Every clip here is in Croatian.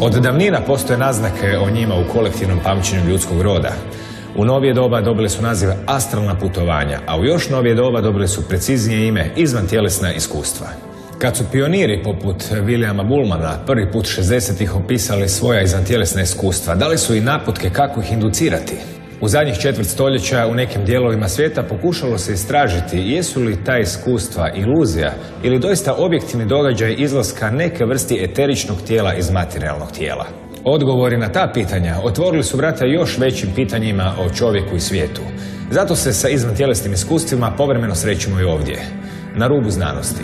Od davnina postoje naznake o njima u kolektivnom pamćenju ljudskog roda. U novije doba dobili su naziv astralna putovanja, a u još novije doba dobili su preciznije ime izvantjelesna iskustva. Kad su pioniri poput Williama Bullmana prvi put 60-ih opisali svoja izvantjelesna iskustva, dali su i naputke kako ih inducirati. U zadnjih četvrt stoljeća u nekim dijelovima svijeta pokušalo se istražiti jesu li ta iskustva iluzija ili doista objektivni događaj izlaska neke vrsti eteričnog tijela iz materijalnog tijela. Odgovori na ta pitanja otvorili su vrata još većim pitanjima o čovjeku i svijetu. Zato se sa izvantjelesnim iskustvima povremeno srećemo i ovdje, na rubu znanosti.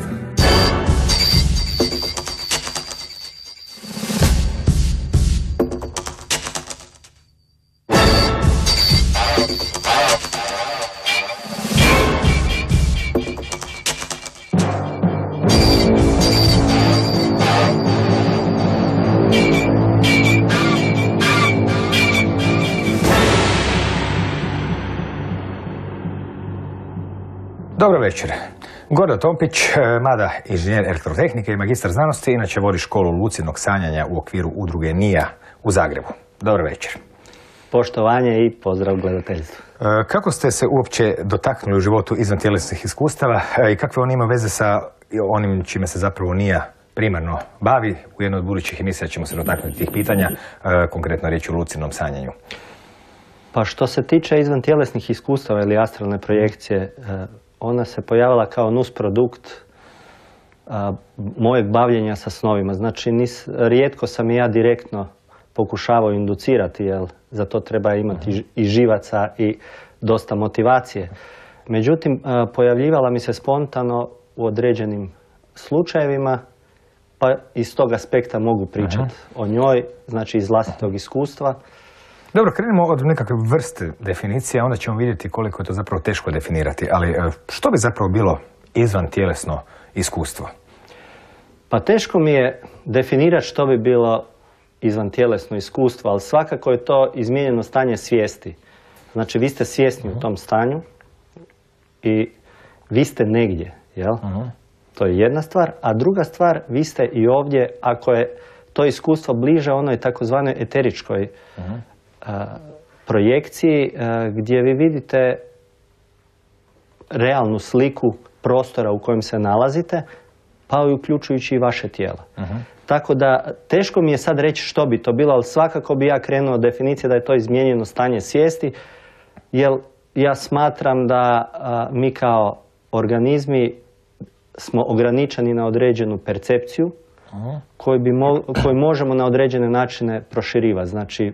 Dobro večer. Gordan Tompić, mada inženjer elektrotehnike i magistar znanosti, inače vodi školu lucidnog sanjanja u okviru udruge NIA u Zagrebu. Dobro večer. Poštovanje i pozdrav gledateljstvu. Kako ste se uopće dotaknuli u životu izvantjelesnih iskustava i kakve on ima veze sa onim čime se zapravo NIA primarno bavi? U jednoj od budućih emisija ćemo se dotaknuti tih pitanja, konkretno riječ o lucidnom sanjanju. Pa što se tiče izvantjelesnih iskustava ili astralne projekcije, ona se pojavila kao nusprodukt mojeg bavljenja sa snovima. Znači, rijetko sam i ja direktno pokušavao inducirati, jer za to treba imati i živaca i dosta motivacije. Međutim, pojavljivala mi se spontano u određenim slučajevima, pa iz tog aspekta mogu pričati o njoj, znači iz vlastitog iskustva. Dobro, krenemo od nekakve vrste definicije, onda ćemo vidjeti koliko je to zapravo teško definirati. Ali što bi zapravo bilo izvantjelesno iskustvo? Pa teško mi je definirati što bi bilo izvantjelesno iskustvo, ali svakako je to izmijenjeno stanje svijesti. Znači, vi ste svjesni u tom stanju i vi ste negdje, jel? To je jedna stvar. A druga stvar, vi ste i ovdje, ako je to iskustvo bliže onoj takozvanoj eteričkoj projekciji, gdje vi vidite realnu sliku prostora u kojem se nalazite, pa i uključujući i vaše tijelo. Tako da, teško mi je sad reći što bi to bilo, ali svakako bi ja krenuo od definicije da je to izmijenjeno stanje svijesti, jer ja smatram da mi kao organizmi smo ograničeni na određenu percepciju koju možemo na određene načine proširivati. Znači,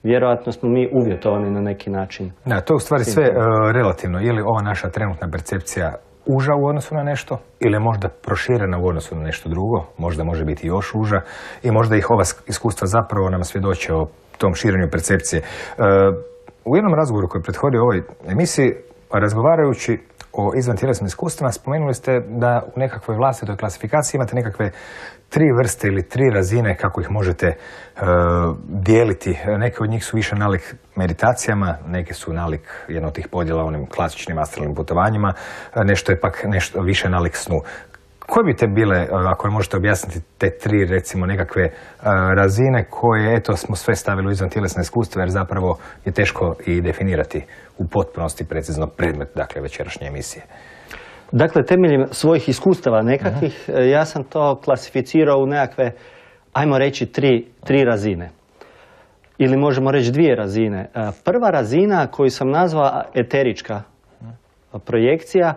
vjerojatno smo mi uvjetovani na neki način. Da, to je u stvari sve relativno. Je li ova naša trenutna percepcija uža u odnosu na nešto ili je možda proširena u odnosu na nešto drugo? Možda može biti još uža i možda ih ova iskustva zapravo nam svjedoče o tom širenju percepcije. U jednom razgovoru koji je prethodio ovoj emisiji, razgovarajući o izvantjelesnim iskustvima, spomenuli ste da u nekakvoj vlastitoj klasifikaciji imate nekakve 3 vrste ili 3 razine kako ih možete dijeliti. Neke od njih su više nalik meditacijama, neke su nalik jedno od tih podjela onim klasičnim astralnim putovanjima, nešto je pak nešto više nalik snu. Koje bi te bile, ako možete objasniti, te 3 recimo nekakve razine koje eto smo sve stavili u izvantjelesna iskustva, jer zapravo je teško i definirati u potpunosti precizno predmet, dakle, večerašnje emisije? Dakle, temeljem svojih iskustava nekakvih, ja sam to klasificirao u nekakve, ajmo reći, 3 razine. Ili možemo reći 2 razine. Prva razina koju sam nazvao eterička projekcija,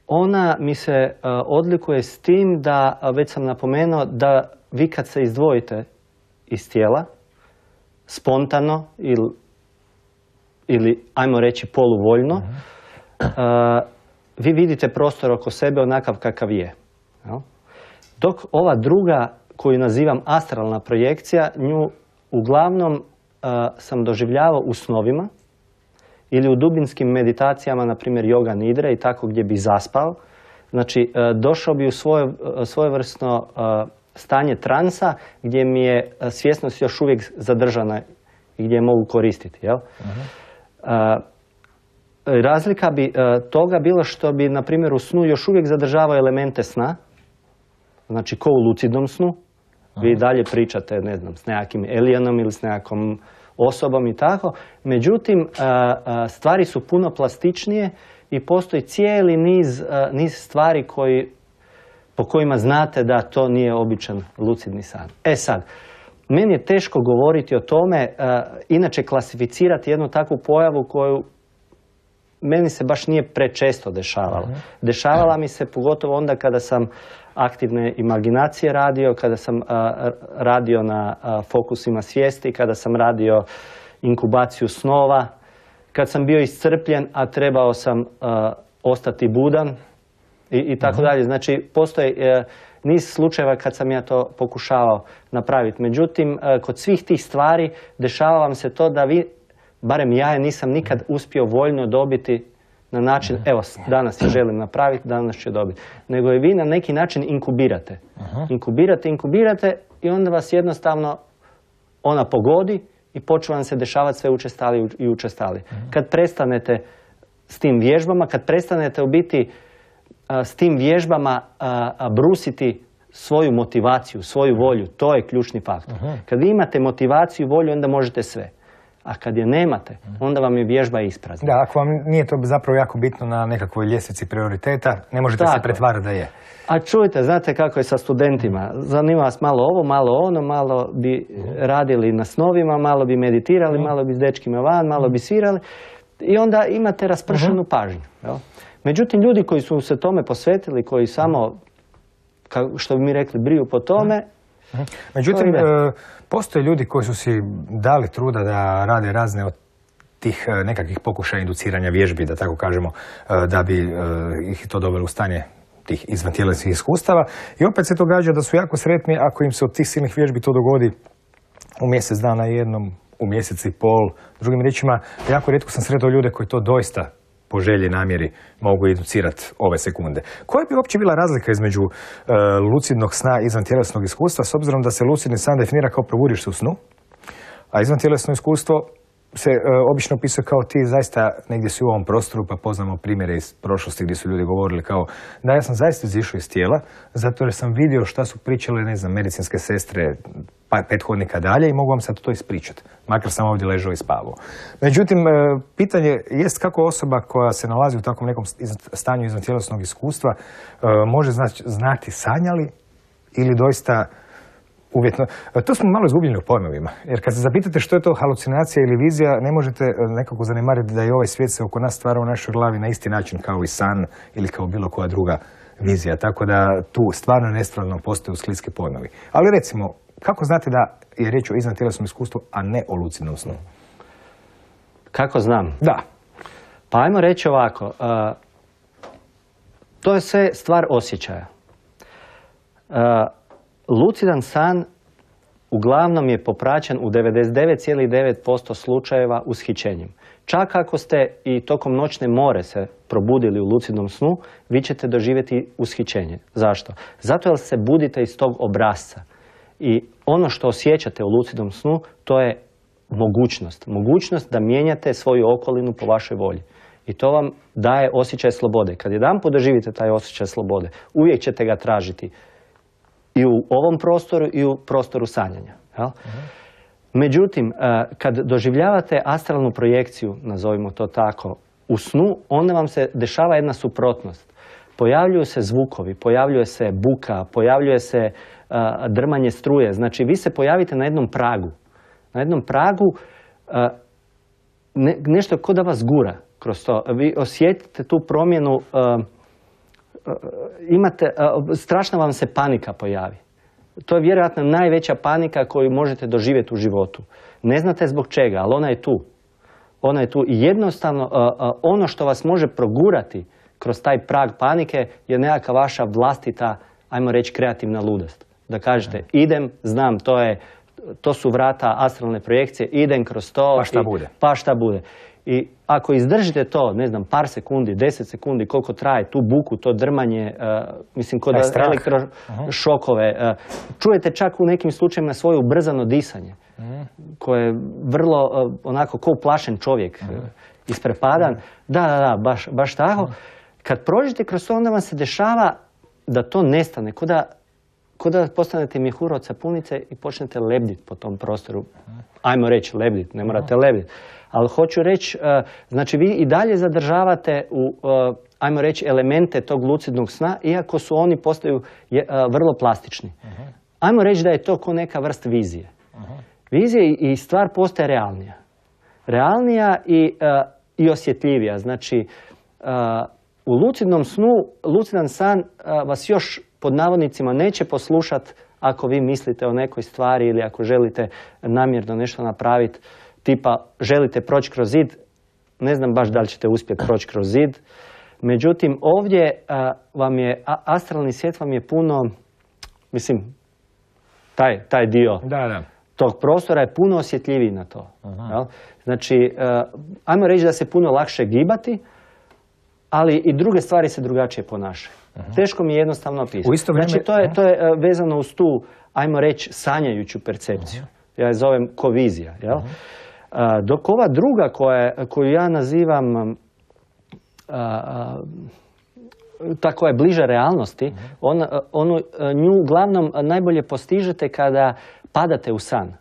ona mi se odlikuje s tim da, već sam napomenuo, da vi kad se izdvojite iz tijela, spontano ili ajmo reći poluvoljno, vi vidite prostor oko sebe onakav kakav je. Dok ova druga, koju nazivam astralna projekcija, nju uglavnom sam doživljavao u snovima ili u dubinskim meditacijama, na primjer yoga nidre i tako, gdje bi zaspao. Znači, došao bi u svojevrsno stanje transa gdje mi je svjesnost još uvijek zadržana i gdje je mogu koristiti. Jel? Razlika bi toga bila što bi, na primjer, u snu još uvijek zadržavao elemente sna, znači ko u lucidnom snu, Vi i dalje pričate, ne znam, s nekakvim alijenom ili s nekakvom osobom i tako. Međutim, stvari su puno plastičnije i postoji cijeli niz stvari po kojima znate da to nije običan lucidni san. E sad, meni je teško govoriti o tome, inače klasificirati jednu takvu pojavu koju meni se baš nije prečesto dešavala. Dešavala mi se pogotovo onda kada sam aktivne imaginacije radio, kada sam radio na fokusima svijesti, kada sam radio inkubaciju snova, kad sam bio iscrpljen, a trebao sam ostati budan i tako dalje. Znači, postoji niz slučajeva kad sam ja to pokušavao napraviti. Međutim, kod svih tih stvari dešava vam se to da vi, barem ja je nisam nikad uspio voljno dobiti na način, evo, danas je želim napraviti, danas ću dobiti. Nego je vi na neki način inkubirate. Inkubirate i onda vas jednostavno ona pogodi i počne vam se dešavati sve učestalije i učestalije. Kad prestanete s tim vježbama, kad prestanete u biti s tim vježbama brusiti svoju motivaciju, svoju volju, to je ključni faktor. Kad vi imate motivaciju i volju, onda možete sve. A kad je nemate, onda vam je vježba isprazna. Da, ako vam nije to zapravo jako bitno na nekakvoj ljestvici prioriteta, ne možete se pretvarati da je. A čujte, znate kako je sa studentima. Zanima vas malo ovo, malo ono, malo bi radili na snovima, malo bi meditirali, malo bi s dečkima van, malo bi svirali. I onda imate raspršenu pažnju. Jel? Međutim, ljudi koji su se tome posvetili, koji samo, što bi mi rekli, briju po tome. Međutim, postoje ljudi koji su si dali truda da rade razne od tih nekakvih pokušaja induciranja vježbi, da tako kažemo, da bi ih to dovelo u stanje tih izvantjelesnih iskustava. I opet se događa da su jako sretni ako im se od tih silnih vježbi to dogodi u mjesec dana jednom, u mjesec i pol. Drugim riječima, jako rijetko sam sretao ljude koji to doista po želji, namjeri mogu educirati ove sekunde. Koja bi uopće bila razlika između lucidnog sna i izvantjelesnog iskustva, s obzirom da se lucidni san definira kao probudiš se u snu, a izvantjelesno iskustvo se obično opisuje kao ti zaista negdje si u ovom prostoru, pa poznamo primjere iz prošlosti gdje su ljudi govorili kao da ja sam zaista izišao iz tijela zato jer sam vidio šta su pričale, ne znam, medicinske sestre pa prethodnika dalje i mogu vam sad to ispričati, makar sam ovdje ležao i spavao. Međutim, pitanje jest kako osoba koja se nalazi u takvom nekom stanju izvantjelesnog iskustva može znati sanjali ili doista uvjetno. To smo malo izgubljeni u pojmovima, jer kad se zapitate što je to halucinacija ili vizija, ne možete nekako zanemariti da je ovaj svijet se oko nas stvara u našoj glavi na isti način kao i san ili kao bilo koja druga vizija. Tako da tu stvarno nestvarno postaju skliski pojmovi. Ali recimo, kako znate da je riječ o izvantjelesnom iskustvu, a ne o lucidnom snu? Kako znam? Da. Pa ajmo reći ovako. To je sve stvar osjećaja. Lucidan san uglavnom je popraćen u 99,9% slučajeva ushićenjem. Čak ako ste i tokom noćne more se probudili u lucidnom snu, vi ćete doživjeti ushićenje. Zašto? Zato jer se budite iz tog obrasca. I ono što osjećate u lucidnom snu, to je mogućnost. Mogućnost da mijenjate svoju okolinu po vašoj volji. I to vam daje osjećaj slobode. Kad jedanput doživite taj osjećaj slobode, uvijek ćete ga tražiti i u ovom prostoru i u prostoru sanjanja. Jel? Međutim, kad doživljavate astralnu projekciju, nazovimo to tako, u snu, onda vam se dešava jedna suprotnost. Pojavljuju se zvukovi, pojavljuje se buka, pojavljuje se drmanje struje. Znači, vi se pojavite na jednom pragu. Na jednom pragu nešto ko da vas gura kroz to. Vi osjetite tu promjenu, strašna vam se panika pojavi. To je vjerojatno najveća panika koju možete doživjeti u životu. Ne znate zbog čega, ali ona je tu. Ona je tu i jednostavno ono što vas može progurati kroz taj prag panike je nekakva vaša vlastita, ajmo reći, kreativna ludost. Da kažete, idem, znam, to su vrata astralne projekcije, idem kroz to. Pa šta bude. Pa šta bude. I ako izdržite to, ne znam, par sekundi, 10 sekundi, koliko traje tu buku, to drmanje, mislim, kod elektrošokove, čujete čak u nekim slučajima svoje ubrzano disanje, koje je vrlo, onako, ko uplašen čovjek, isprepadan. Da, baš tako. Kad prođete kroz to, onda vam se dešava da to nestane, ko ko da postanete mjehura od sapunice i počnete lebditi po tom prostoru. Ajmo reći lebditi, ne morate lebditi. Ali hoću reći, znači vi i dalje zadržavate ajmo reći, elemente tog lucidnog sna, iako su oni postaju vrlo plastični. Ajmo reći da je to ko neka vrst vizije. Vizija i stvar postaje realnija. Realnija i osjetljivija. Znači, u lucidnom snu, lucidan san vas još pod navodnicima neće poslušati ako vi mislite o nekoj stvari ili ako želite namjerno nešto napraviti, tipa želite proći kroz zid, ne znam baš da li ćete uspjeti proći kroz zid. Međutim, ovdje vam je, astralni svijet vam je puno, mislim, taj dio tog prostora je puno osjetljiviji na to. Znači, ajmo reći da se puno lakše gibati, ali i druge stvari se drugačije ponašaju. Teško mi je jednostavno opisati. Znači, to je vezano uz tu, ajmo reći, sanjajuću percepciju. Ja je zovem ko vizija. Dok ova druga koju ja nazivam tako je bliža realnosti, nju uglavnom najbolje postižete kada padate u san.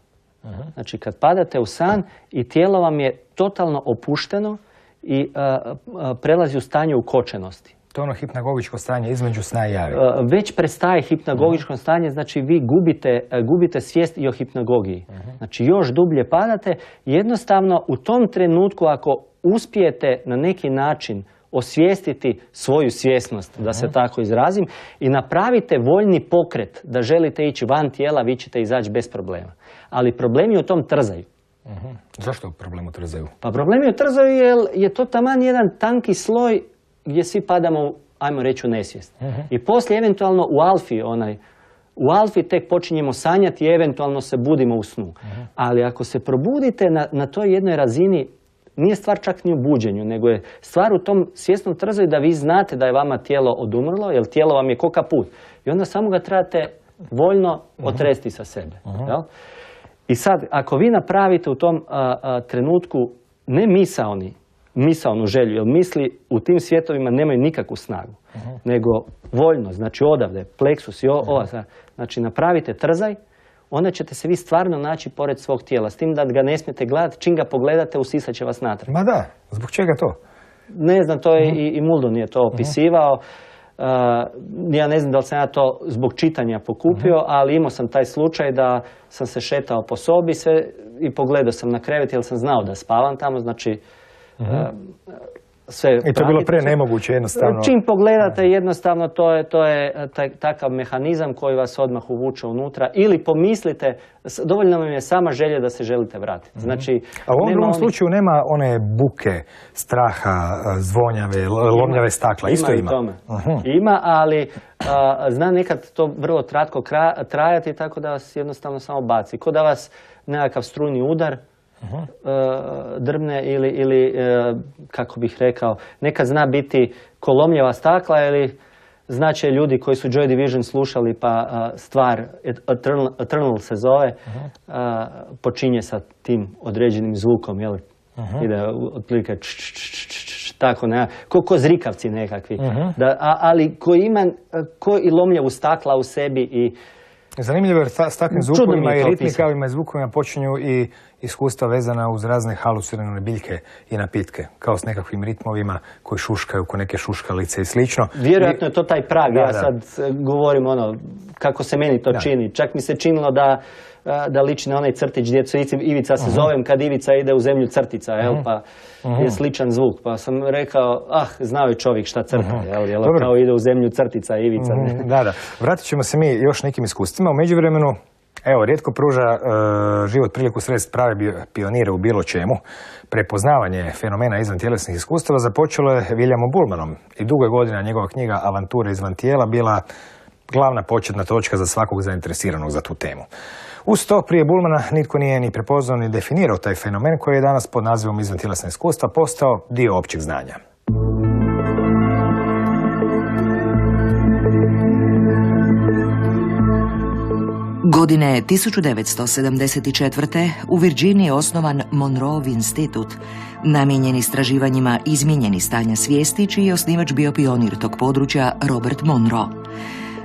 Znači, kad padate u san i tijelo vam je totalno opušteno i prelazi u stanje ukočenosti. To je ono hipnagogičko stanje između sna i jave. Već prestaje hipnagogičko stanje, znači vi gubite svijest i o hipnagogiji. Znači, još dublje padate. Jednostavno, u tom trenutku, ako uspijete na neki način osvijestiti svoju svjesnost, da se tako izrazim, i napravite voljni pokret da želite ići van tijela, vi ćete izaći bez problema. Ali problem je u tom trzaju. Zašto problem u trzaju? Pa problem je u trzaju jer je to taman jedan tanki sloj gdje svi padamo, ajmo reći, u nesvijest. I poslije eventualno u alfi tek počinjemo sanjati i eventualno se budimo u snu. Ali ako se probudite na toj jednoj razini, nije stvar čak ni u buđenju, nego je stvar u tom svjesnom trzaju da vi znate da je vama tijelo odumrlo, jer tijelo vam je ko kaput. I onda samo ga trebate voljno otresti sa sebe. I sad, ako vi napravite u tom trenutku ne misaonu želju, jer misli u tim svjetovima nemaju nikakvu snagu, nego voljno, znači odavde, pleksus i znači napravite trzaj, onda ćete se vi stvarno naći pored svog tijela. S tim da ga ne smijete gledati, čim ga pogledate, usisat će vas natrag. Ma da, zbog čega to? Ne znam, to je i Muldon je to opisivao. Ja ne znam da li sam ja to zbog čitanja pokupio, ali imao sam taj slučaj da sam se šetao po sobi i pogledao sam na krevet jer sam znao da spavam tamo, znači sve. I to je bilo pre nemoguće jednostavno. Čim pogledate jednostavno to je takav mehanizam koji vas odmah uvuče unutra ili pomislite, dovoljno vam je sama želja da se želite vratiti. Znači, a u ovom drugom slučaju nema one buke, straha, zvonjave, lomljave stakla, isto ima. Ima, ali zna nekad to vrlo kratko trajati tako da vas jednostavno samo baci. Ko da vas nekakav strujni udar drvne ili kako bih rekao, nekad zna biti kolomljava stakla ili znače ljudi koji su Joy Division slušali pa stvar Eternal se zove, počinje sa tim određenim zvukom, jel? Ide otprilike tako, ko zrikavci nekakvi, ali koji ima ko i lomljavu stakla u sebi i zanimljivo je s takvim zvukovima i ritmikavima i zvukovima počinju i iskustva vezana uz razne halucinogene biljke i napitke, kao s nekakvim ritmovima koji šuškaju ko neke šuškalice i slično. Vjerojatno je to taj prag, ja sad govorim kako se meni to čini. Čak mi se činilo da liči na onaj crtić djecu Ivica se zovem, kad Ivica ide u zemlju crtica, pa je sličan zvuk. Pa sam rekao, znao je čovjek šta crta, kao ide u zemlju crtica Ivica. Da. Vratit ćemo se mi još nekim iskustvima. U međuvremenu, evo, rijetko pruža život priliku sresti prave pionire u bilo čemu. Prepoznavanje fenomena izvantjelesnih iskustava započelo je Williamom Bullmanom i dugo je godina njegova knjiga Avanture izvan tijela bila glavna početna točka za svakog zainteresiranog za tu temu. Uz to, prije Bullmana nitko nije ni prepoznao ni definirao taj fenomen koji je danas pod nazivom izvantjelesna iskustva postao dio općeg znanja. Godine 1974. u Virginiji je osnovan Monroeov institut, namijenjen istraživanjima izmijenjenih stanja svijesti, čiji je osnivač bio pionir tog područja Robert Monroe.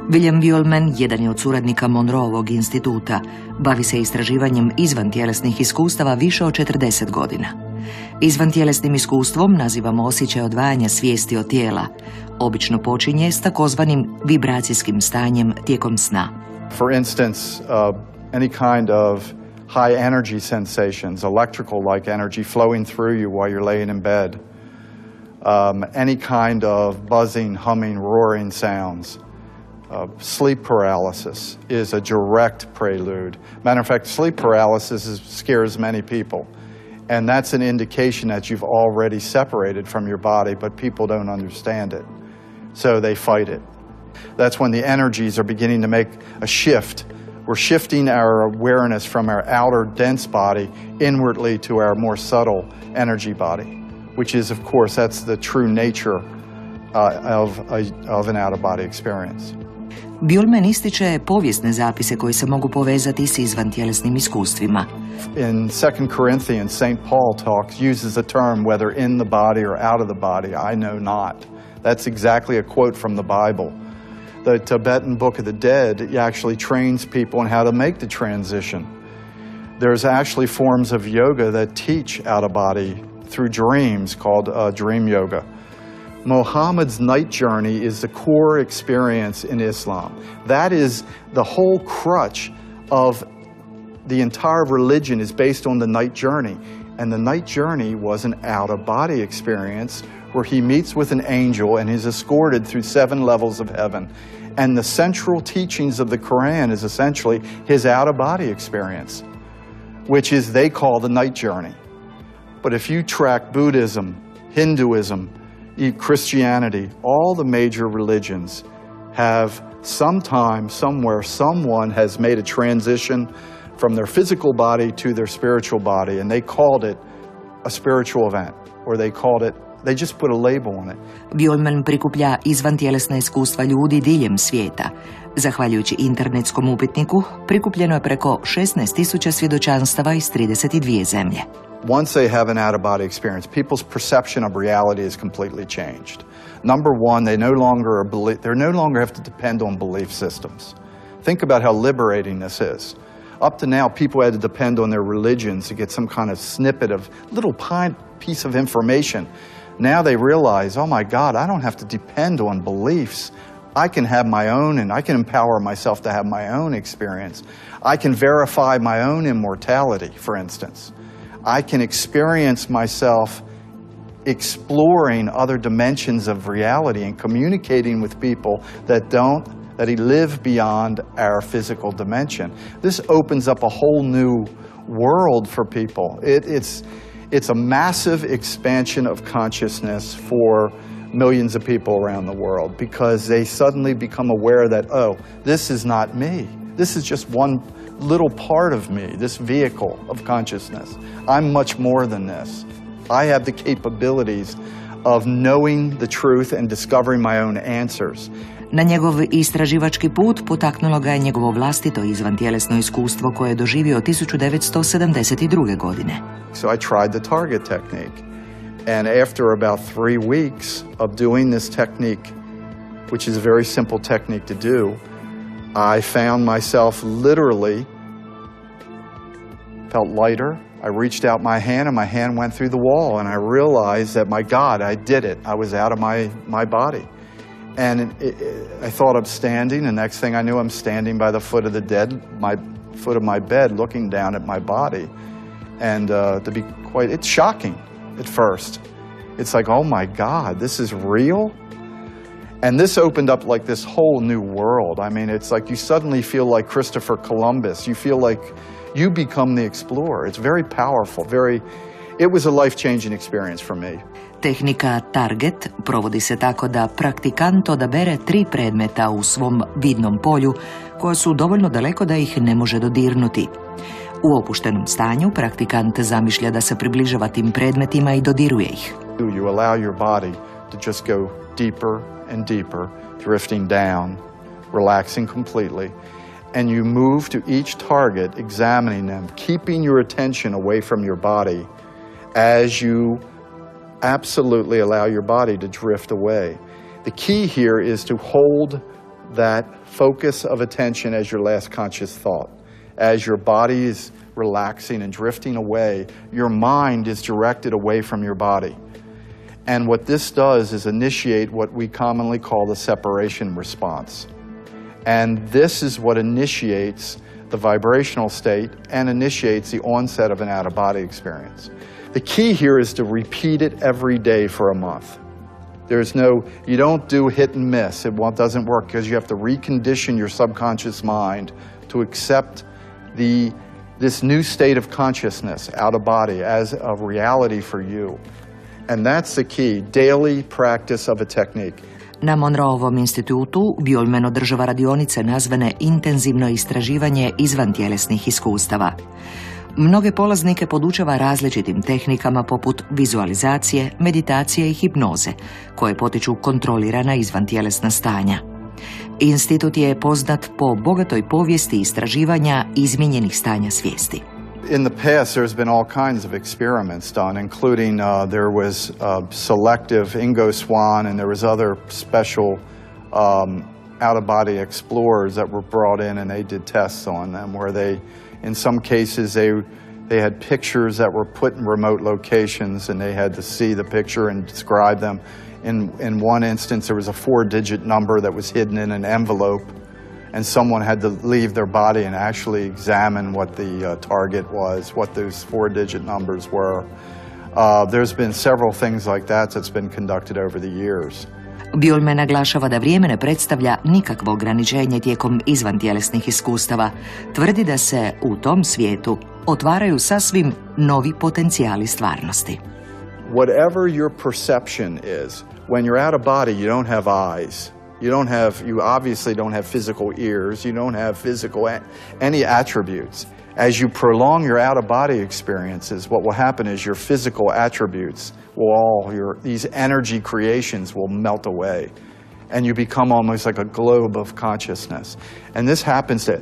William Buellman, jedan je od suradnika Monroeovog instituta, bavi se istraživanjem izvantjelesnih iskustava više od 40 godina. Izvantjelesnim iskustvom nazivamo osjećaj odvajanja svijesti od tijela. Obično počinje s takozvanim vibracijskim stanjem tijekom sna. For instance, any kind of high energy sensations, electrical like energy flowing through you while you're laying in bed. Any kind of buzzing, humming, roaring sounds. Sleep paralysis is a direct prelude. Matter of fact, sleep paralysis scares many people. And that's an indication that you've already separated from your body, but people don't understand it. So they fight it. That's when the energies are beginning to make a shift. We're shifting our awareness from our outer dense body inwardly to our more subtle energy body, which is, of course, that's the true nature of an out-of-body experience. Buellman ističe povijesne zapise koji se mogu povezati s izvantjelesnim iskustvima. In 2 Corinthians, St. Paul uses the term whether in the body or out of the body, I know not. That's exactly a quote from the Bible. The Tibetan Book of the Dead actually trains people on how to make the transition. There's actually forms of yoga that teach out-of-body through dreams called dream yoga. Muhammad's night journey is the core experience in Islam. That is the whole crutch of the entire religion is based on the night journey. And the night journey was an out-of-body experience where he meets with an angel and is escorted through 7 levels of heaven. And the central teachings of the Quran is essentially his out-of-body experience, which is they call the night journey. But if you track Buddhism, Hinduism, Christianity, all the major religions have sometime, somewhere, someone has made a transition from their physical body to their spiritual body, and they called it a spiritual event, or they just put a label on it. Buellman prikuplja izvantjelesna iskustva ljudi diljem svijeta. Zahvaljujući internetskom upitniku, prikupljeno je preko 16.000 svjedočanstava iz 32 zemlje. Once they have an out-of-body experience, people's perception of reality is completely changed. Number one, they no longer have to depend on belief systems. Think about how liberating this is. Up to now, people had to depend on their religions to get some kind of snippet of little piece of information. Now they realize, oh my God, I don't have to depend on beliefs. I can have my own, and I can empower myself to have my own experience. I can verify my own immortality, for instance. I can experience myself exploring other dimensions of reality and communicating with people that live beyond our physical dimension. This opens up a whole new world for people. It's a massive expansion of consciousness for millions of people around the world because they suddenly become aware that, oh, this is not me. This is just one little part of me, this vehicle of consciousness. I'm much more than this. I have the capabilities of knowing the truth and discovering my own answers. Na njegov istraživački put potaknulo ga je njegovo vlastito izvantjelesno iskustvo koje je doživio 1972. godine. So I tried the target technique. And after about 3 weeks of doing this technique, which is a very simple technique to do, I found myself literally felt lighter. I reached out my hand and my hand went through the wall and I realized that, my God, I did it. I was out of my body. And I thought I'm standing, and next thing I knew I'm standing by the foot of my bed looking down at my body. And it's shocking at first. It's like, oh my God, this is real? And this opened up like this whole new world. I mean, it's like you suddenly feel like Christopher Columbus. You feel like you become the explorer. It's very powerful. It was a life-changing experience for me. Tehnika Target provodi se tako da praktikant odabere 3 predmeta u svom vidnom polju koja su dovoljno daleko da ih ne može dodirnuti. U opuštenom stanju praktikant zamišlja da se približava tim predmetima i dodiruje ih. You allow your body to just go deeper and deeper, drifting down, relaxing completely, and you move to each target, examining them, keeping your attention away from your body as you absolutely allow your body to drift away. The key here is to hold that focus of attention as your last conscious thought. As your body is relaxing and drifting away, your mind is directed away from your body. And what this does is initiate what we commonly call the separation response. And this is what initiates the vibrational state and initiates the onset of an out-of-body experience. The key here is to repeat it every day for a month. There's no, you don't do hit and miss. It doesn't work because you have to recondition your subconscious mind to accept this new state of consciousness, out of body, as a reality for you. And that's the key, daily practice of a technique. Na Monroeovom institutu Buellman održava radionice nazvane intenzivno istraživanje izvantjelesnih iskustava. Mnoge polaznike podučava različitim tehnikama poput vizualizacije, meditacije i hipnoze, koje potiču kontrolirana izvantjelesna stanja. Institut je poznat po bogatoj povijesti istraživanja izmijenjenih stanja svijesti. In the past, there's been all kinds of experiments done, including there was selective Ingo Swann, and there was other special out-of-body explorers that were brought in, and they did tests on them, where they, in some cases, they had pictures that were put in remote locations, and they had to see the picture and describe them. In one instance, there was a 4-digit number that was hidden in an envelope, and someone had to leave their body and actually examine what the target was, what those 4-digit numbers were. There's been several things like that that's been conducted over the years. Buellman naglašava da vrijeme ne predstavlja nikakvo ograničenje tijekom izvantjelesnih iskustava. Tvrdi da se u tom svijetu otvaraju sasvim novi potencijali stvarnosti. Whatever your perception is, when you're out of body, you don't have eyes. You obviously don't have physical ears. You don't have physical any attributes. As you prolong your out-of-body experiences, what will happen is your physical attributes will these energy creations will melt away, and you become almost like a globe of consciousness. And this happens to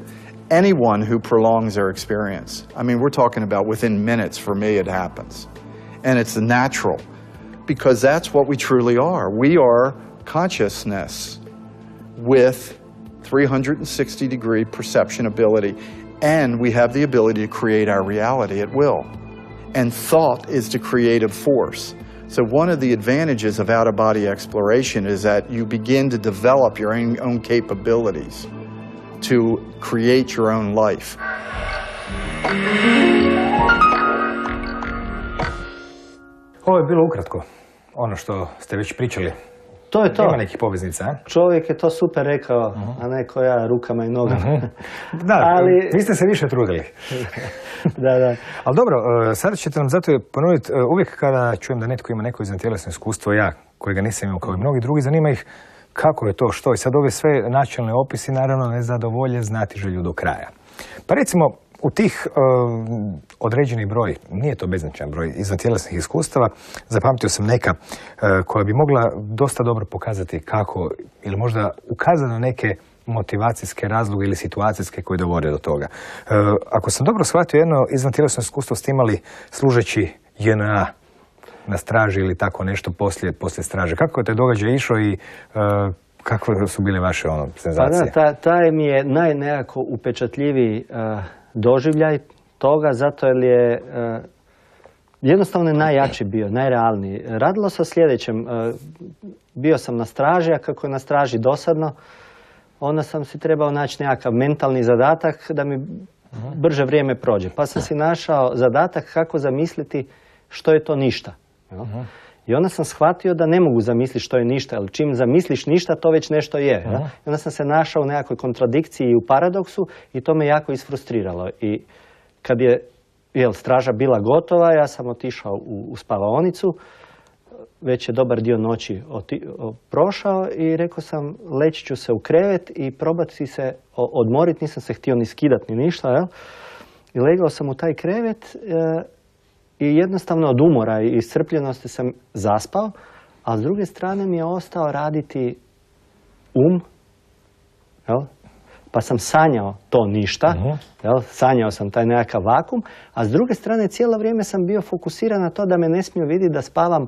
anyone who prolongs their experience. I mean, we're talking about within minutes. For me, it happens, and it's natural because that's what we truly are. We are consciousness with 360-degree perception ability, and we have the ability to create our reality at will. And thought is the creative force. So one of the advantages of out-of-body exploration is that you begin to develop your own capabilities to create your own life. Ovo je bilo ukratko, ono što ste već pričali. To je to. Ima nekih poveznica, a? Čovjek je to super rekao, a ne ko ja rukama i nogama. Da, ali vi ste se više trudili. Da. Ali dobro, sada ćete nam zato ponoviti, uvijek kada čujem da netko ima neko izvantjelesno iskustvo, ja, kojega nisam imao kao i mnogi drugi, zanima ih kako je to, što. I sad ove sve načelne opisi, naravno, ne zadovolje znati želju do kraja. Pa recimo, u tih određeni broj, nije to beznačajan broj izvantjelesnih iskustava, zapamtio sam neka koja bi mogla dosta dobro pokazati kako, ili možda ukazati na neke motivacijske razloge ili situacijske koje dovode do toga. Ako sam dobro shvatio, jedno izvantjelesno iskustvo ste imali služeći JNA na straži ili tako nešto poslije straže. Kako je taj događaj išao i kakve su bile vaše senzacije? Pa da, taj mi je najnekako upečatljiviji doživljaj toga, zato jer je jednostavno najjači bio, najrealniji. Radilo se o sljedećem. Bio sam na straži, a kako je na straži dosadno, onda sam si trebao naći nekakav mentalni zadatak da mi brže vrijeme prođe. Pa sam si našao zadatak kako zamisliti što je to ništa. I onda sam shvatio da ne mogu zamisliti što je ništa, jer čim zamisliš ništa, to već nešto je. I onda sam se našao u nekakvoj kontradikciji i u paradoksu i to me jako isfrustriralo. I kad je straža bila gotova, ja sam otišao u spavaonicu, već je dobar dio noći prošao i rekao sam leći ću se u krevet i probati se odmoriti, nisam se htio ni skidati ni ništa. I legao sam u taj krevet i jednostavno od umora i iscrpljenosti sam zaspao, a s druge strane mi je ostao raditi pa sam sanjao to ništa, sanjao sam taj nekakav vakum, a s druge strane cijelo vrijeme sam bio fokusiran na to da me ne smiju vidjeti da spavam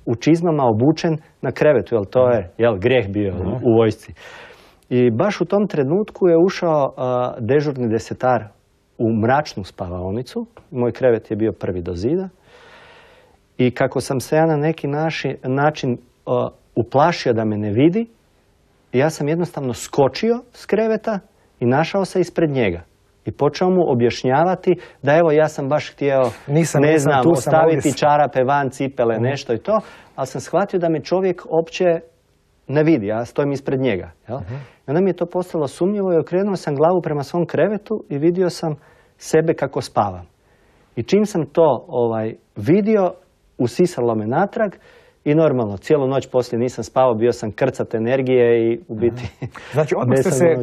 u čizmama obučen na krevetu, jer to je grijeh bio u vojsci. I baš u tom trenutku je ušao dežurni desetar u mračnu spavaonicu. Moj krevet je bio prvi do zida. I kako sam se ja na neki način uplašio da me ne vidi, ja sam jednostavno skočio s kreveta i našao se ispred njega. I počeo mu objašnjavati da evo ja sam baš htio, ostaviti čarape van, cipele, nešto i to, ali sam shvatio da me čovjek opće ne vidi, ja stojim ispred njega. Jel? I onda mi je to postalo sumnjivo i okrenuo sam glavu prema svom krevetu i vidio sam sebe kako spavam. I čim sam to vidio, usisalo me natrag i normalno, cijelu noć poslije nisam spavao, bio sam krcat energije i u biti... Znači,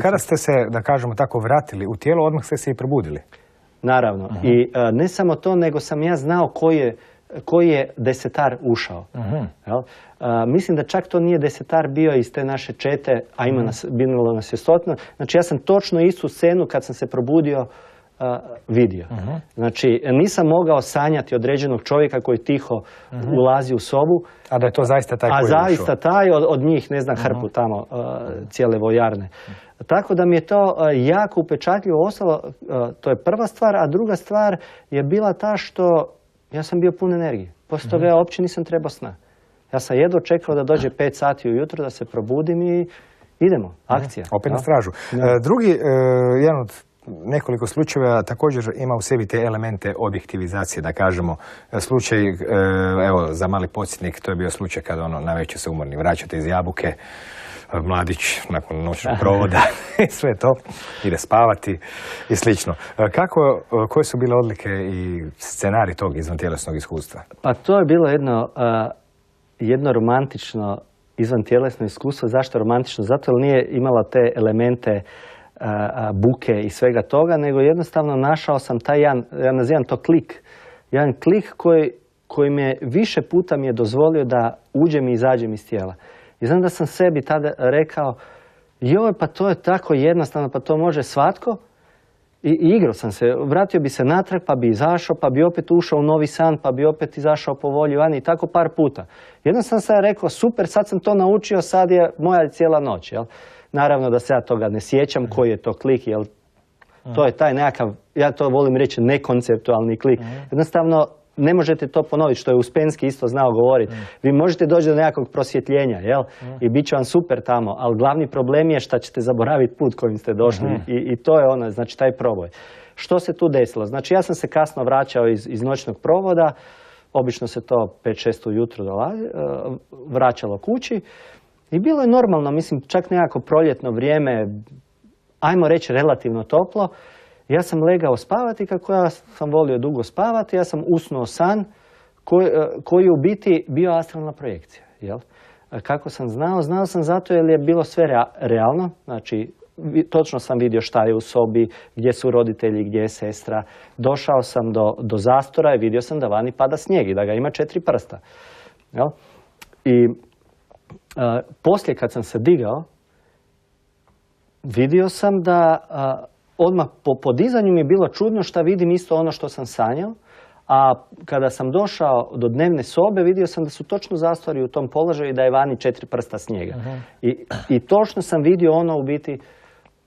kada ste se, da kažemo tako, vratili u tijelo, odmah ste se i probudili? Naravno. I ne samo to, nego sam ja znao koji je desetar ušao. Mislim da čak to nije desetar bio iz te naše čete, a bilo nas je stotno. Znači, ja sam točno istu scenu kad sam se probudio vidio. Znači, nisam mogao sanjati određenog čovjeka koji tiho ulazi u sobu. A da je to zaista taj koji je ušao? A zaista taj, od njih, ne znam, hrpu tamo, cijele vojarne. Tako da mi je to jako upečatljivo ostalo, to je prva stvar, a druga stvar je bila ta što ja sam bio pun energije. Poslije toga ja uopće nisam trebao sna. Ja sam jedva čekao da dođe 5 sati ujutro, da se probudim i idemo, akcija. Opet na stražu. Drugi, jedan od nekoliko slučajeva također ima u sebi te elemente objektivizacije, da kažemo. Slučaj, evo, za mali podsjetnik, to je bio slučaj kada navečer se umorni vraćate iz Jabuke, mladić nakon noćnog provoda i sve to, ide spavati i slično. Koje su bile odlike i scenarij tog izvantjelesnog iskustva? Pa to je bilo jedno romantično izvantjelesno iskustvo. Zašto romantično? Zato jer nije imala te elemente buke i svega toga, nego jednostavno našao sam taj ja nazivam to klik. Jedan klik koji me više puta mi je dozvolio da uđem i izađem iz tijela. I znam da sam sebi tada rekao, joj, pa to je tako jednostavno, pa to može svatko. I igrao sam se, vratio bi se natrag, pa bi izašao, pa bi opet ušao u novi san, pa bi opet izašao po volji van i tako par puta. Jednostavno sam rekao, super, sad sam to naučio, sad je moja cijela noć. Jel? Naravno da se ja toga ne sjećam, koji je to klik, jel? To je taj nekakav, ja to volim reći, nekonceptualni klik. Jednostavno, ne možete to ponoviti, što je Uspensky isto znao govoriti. Vi možete doći do nekakvog prosvjetljenja, jel? I bit će vam super tamo, ali glavni problem je što ćete zaboraviti put kojim ste došli. I to je ono, znači taj proboj. Što se tu desilo? Znači ja sam se kasno vraćao iz noćnog provoda, obično se to 5-6 ujutro vraćalo kući i bilo je normalno, mislim čak nekako proljetno vrijeme, ajmo reći relativno toplo. Ja sam legao spavati, kako ja sam volio dugo spavati, ja sam usnuo san koji u biti bio astralna projekcija. Jel? Kako sam znao? Znao sam zato jer je bilo sve realno, znači točno sam vidio šta je u sobi, gdje su roditelji, gdje je sestra. Došao sam do zastora i vidio sam da vani pada snijeg i da ga ima 4 prsta. Jel? I poslije kad sam se digao, vidio sam da odmah po podizanju mi je bilo čudno što vidim isto ono što sam sanjao, a kada sam došao do dnevne sobe vidio sam da su točno zastori u tom položaju i da je vani 4 prsta snijega. I točno sam vidio ono u biti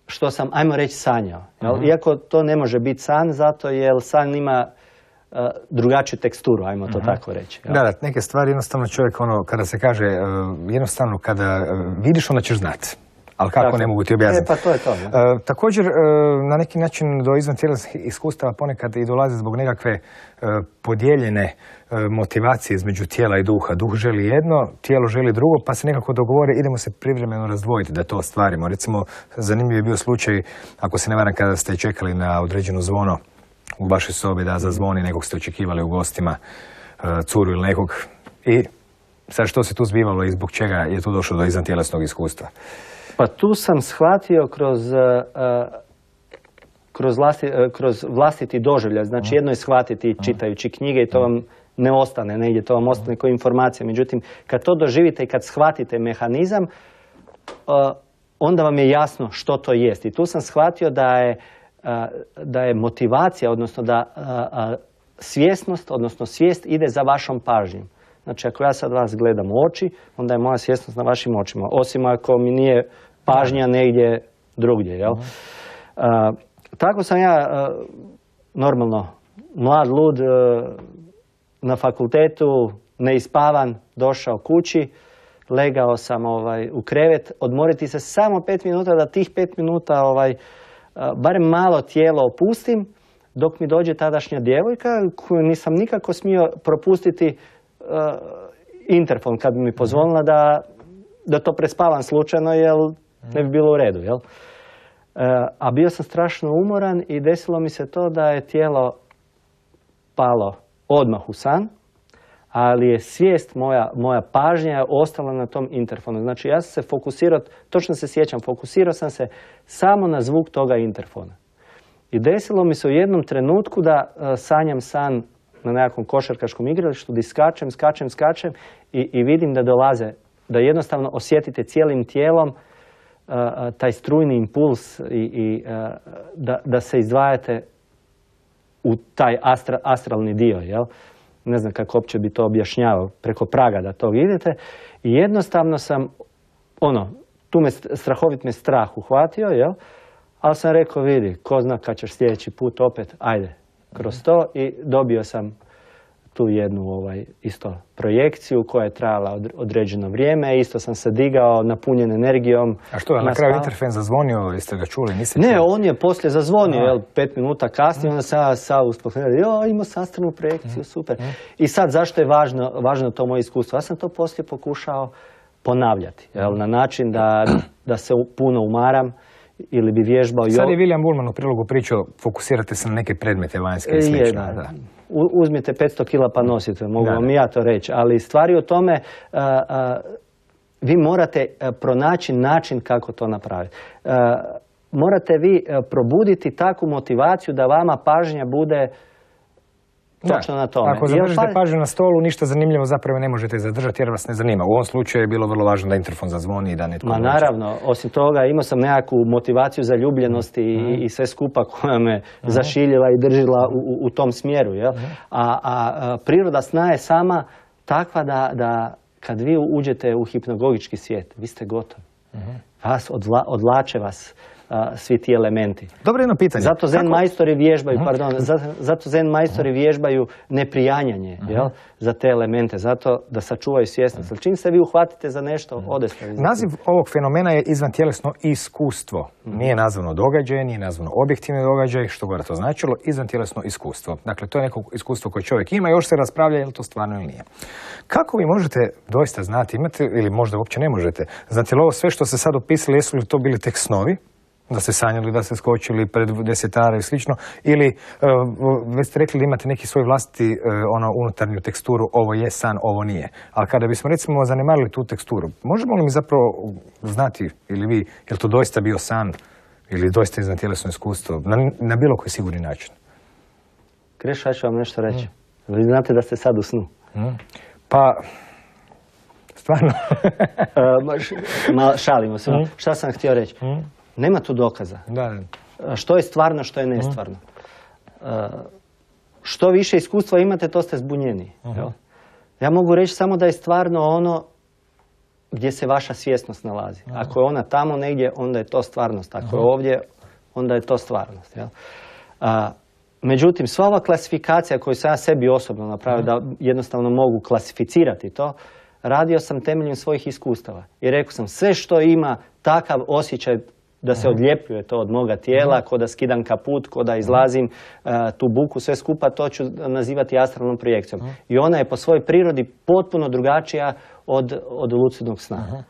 što sam, ajmo reći, sanjao. Iako to ne može biti san, zato jer san ima drugačiju teksturu, ajmo to tako reći. Da, neke stvari jednostavno čovjek, kada se kaže, jednostavno kada vidiš onda ćeš znati. Ali kako, tako, ne mogu ti objasniti. Pa to je to. Također, na neki način do izvantjelesnih iskustava ponekad i dolazi zbog nekakve podijeljene motivacije između tijela i duha. Duh želi jedno, tijelo želi drugo, pa se nekako dogovore, idemo se privremeno razdvojiti da to ostvarimo. Recimo, zanimljiv je bio slučaj, ako se ne varam, kada ste čekali na određeno zvono u vašoj sobi da zazvoni, nekog ste očekivali u gostima, curu ili nekog. I sad što se tu zbivalo i zbog čega je tu došlo do izvantjelesnog iskustva? Pa tu sam shvatio kroz vlastiti doživljaj. Znači jedno je shvatiti čitajući knjige i to vam ne ostane negdje, to vam ostane kao informacija. Međutim, kad to doživite i kad shvatite mehanizam, onda vam je jasno što to jest. I tu sam shvatio da je motivacija, odnosno da svjesnost, odnosno svijest ide za vašom pažnjom. Znači, ako ja sad vas gledam u oči, onda je moja svjesnost na vašim očima. Osim ako mi nije pažnja negdje drugdje, jel? Tako sam ja, normalno, mlad, lud, na fakultetu, neispavan, došao kući, legao sam u krevet, odmoriti se samo 5 minuta, da tih 5 minuta barem malo tijelo opustim, dok mi dođe tadašnja djevojka koju nisam nikako smio propustiti interfon kad bi mi pozvolila da to prespavam slučajno, jer ne bi bilo u redu, jel? A bio sam strašno umoran i desilo mi se to da je tijelo palo odmah u san, ali je svijest, moja pažnja ostala na tom interfonu. Znači ja sam se fokusirao, točno se sjećam, fokusirao sam se samo na zvuk toga interfona. I desilo mi se u jednom trenutku da sanjam san na nekakvom košarkaškom igralištu, gdje skačem i vidim da dolaze, da jednostavno osjetite cijelim tijelom taj strujni impuls i da se izdvajate u taj astralni dio, jel? Ne znam kako uopće bi to objašnjavao, preko praga da to vidite. I jednostavno sam, strahovit me strah uhvatio, jel? Ali sam rekao, vidi, ko zna kad ćeš sljedeći put opet, ajde, kroz to. I dobio sam tu jednu isto projekciju koja je trajala određeno vrijeme. Isto sam se digao, napunjen energijom. A što, na kraju interfen zazvonio, jeste ga čuli? Ne, on je poslije zazvonio, 5 minuta kasnije, onda sam ja uspokojio, imao sam astralnu projekciju, super. I sad, zašto je važno to moje iskustvo? Ja sam to poslije pokušao ponavljati, na način da se puno umaram, ili bi vježbao... Sad je William Buhlman u prilogu pričao, fokusirate se na neke predmete vanjske i slično. Uzmite 500 kila pa nosite, mogu vam ja to reći, ali stvari o tome, vi morate pronaći način kako to napraviti. Morate vi probuditi takvu motivaciju da vama pažnja bude točno na tome. Ako zadržite pažnju na stolu, ništa zanimljivo zapravo ne možete zadržati jer vas ne zanima. U ovom slučaju je bilo vrlo važno da interfon zazvoni i da netko... Ma naravno, osim toga imao sam nekakvu motivaciju za ljubljenost i sve skupa koja me zašiljila i držila u tom smjeru. Jel? A priroda sna je sama takva da kad vi uđete u hipnagogički svijet, vi ste gotovi. Vas odvlače vas svi ti elementi. Dobro, jedno pitanje. Zato zen majstori vježbaju, zato zen majstori vježbaju neprijanjanje, jel, za te elemente, zato da sačuvaju svjesnost. Ali čim se vi uhvatite za nešto, odeste. Naziv ovog fenomena je izvantjelesno iskustvo. Nije nazvano događaj, nije nazvano objektivni događaj, što god to značilo, izvantjelesno iskustvo. Dakle, to je neko iskustvo koje čovjek ima i još se raspravlja je li to stvarno ili nije. Kako vi možete doista znati, imate, ili možda uopće ne možete, znate li ovo sve što ste sad opisali, jesu li to bili tek snovi? Da ste sanjali, da ste skočili pred desetara i slično, ili već ste rekli da imate neki svoj vlastiti unutarnju teksturu, ovo je san, ovo nije. Ali kada bismo recimo zanemarili tu teksturu, možemo li mi zapravo znati, ili vi, je li to doista bio san, ili doista izvantjelesno iskustvo, na bilo koji sigurni način? Krešo, ja ću vam nešto reći. Vi znate da ste sad u snu. Pa... Stvarno? Šalimo se. Šta sam htio reći? Nema tu dokaza. Što je stvarno, što je nestvarno. Što više iskustva imate, to ste zbunjeniji. Ja mogu reći samo da je stvarno ono gdje se vaša svjesnost nalazi. Ako je ona tamo negdje, onda je to stvarnost. Ako je ovdje, onda je to stvarnost. Međutim, sva ova klasifikacija koju sam ja sebi osobno napravio, da jednostavno mogu klasificirati to, radio sam temeljem svojih iskustava. I rekao sam, sve što ima takav osjećaj da se odljepljuje to od moga tijela, ko da skidam kaput, ko da izlazim tu buku, sve skupa, to ću nazivati astralnom projekcijom. I ona je po svojoj prirodi potpuno drugačija od lucidnog sna.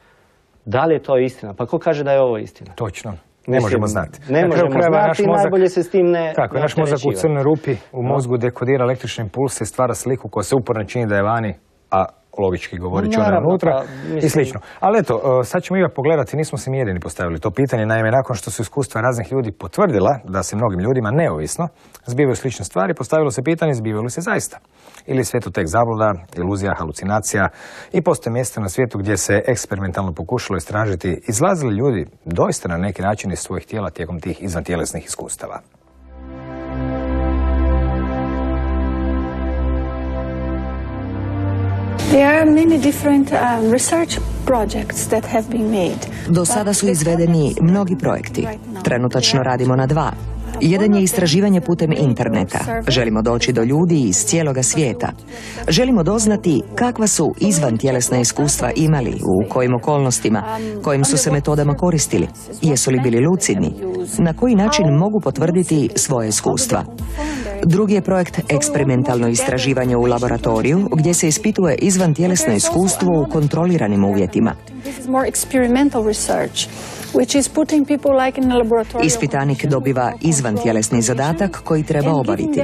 Da li je to istina? Pa ko kaže da je ovo istina? Točno. Ne možemo znati. Ne možemo znati i najbolje se s tim ne... Tako, naš mozak u crnoj rupi u mozgu dekodira električne impulse i stvara sliku koja se uporno čini da je vani, a logički govorit ona unutra i slično. Ali eto, sad ćemo ipak pogledati, nismo se mi jedini postavili to pitanje, naime nakon što su iskustva raznih ljudi potvrdila da se mnogim ljudima neovisno zbivaju slične stvari, postavilo se pitanje zbivaju li se zaista. Ili je sve to tek zabluda, iluzija, halucinacija i postoje mjesta na svijetu gdje se eksperimentalno pokušalo istražiti izlazili ljudi doista na neki način iz svojih tijela tijekom tih izvantjelesnih iskustava. There are many different research projects that have been made. Do sada su izvedeni mnogi projekti. Trenutačno radimo na 2. Jedan je istraživanje putem interneta. Želimo doći do ljudi iz cijeloga svijeta. Želimo doznati kakva su izvantjelesna iskustva imali, u kojim okolnostima, kojim su se metodama koristili, jesu li bili lucidni, na koji način mogu potvrditi svoje iskustva. Drugi je projekt eksperimentalno istraživanje u laboratoriju gdje se ispituje izvantjelesno iskustvo u kontroliranim uvjetima. Ispitanik dobiva izvantjelesni zadatak koji treba obaviti.